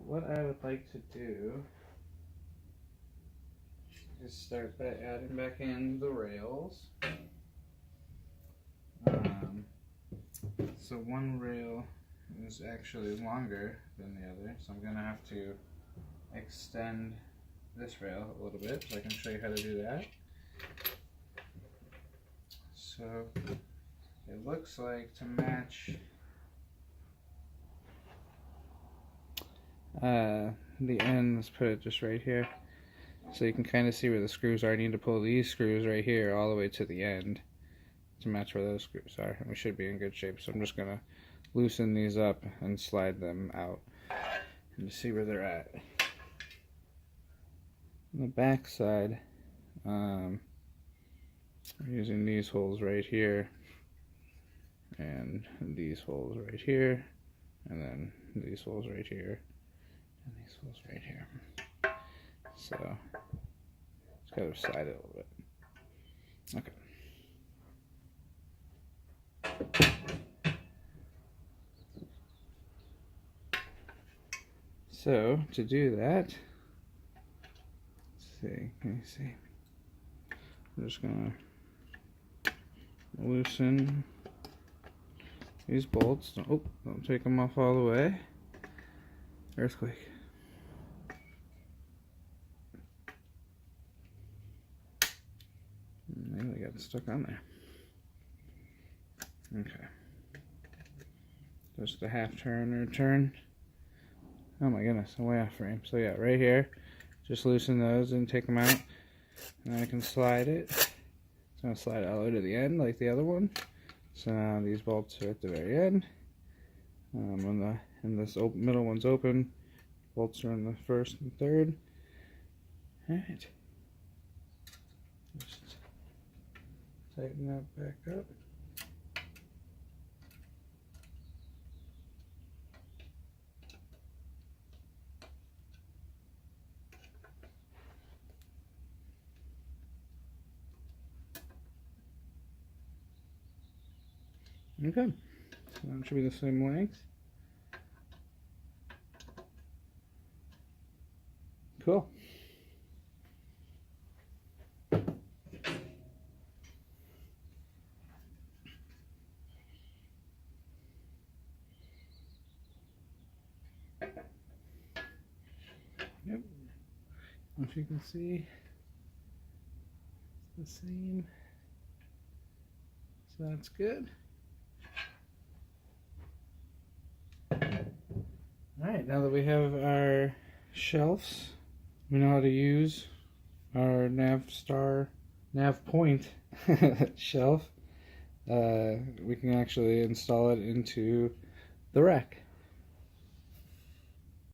what I would like to do is start by adding back in the rails. So one rail is actually longer than the other, so I'm going to have to extend this rail a little bit so I can show you how to do that. So it looks like to match the end, let's put it just right here so you can kind of see where the screws are. I need to pull these screws right here all the way to the end to match where those screws are, and we should be in good shape. So I'm just going to loosen these up and slide them out and see where they're at. On the back side, I'm using these holes right here and these holes right here, and then these holes right here and these holes right here. So just gotta slide it a little bit. Okay. So to do that, let's see, can you see? I'm just gonna loosen these bolts. Oh, don't take them off all the way. Earthquake. Maybe they got stuck on there. Okay. Just a half turn or turn. Oh my goodness, I'm way off frame. So yeah, right here, just loosen those and take them out. And I can slide it. It's going to slide all the way to the end like the other one. So now these bolts are at the very end. And this middle one's open. Bolts are in the first and third. Alright. Just tighten that back up. Okay, so that should be the same length. Cool. Yep. If you can see, it's the same. So that's good. Alright, now that we have our shelves, we know how to use our NavePoint shelf. We can actually install it into the rack.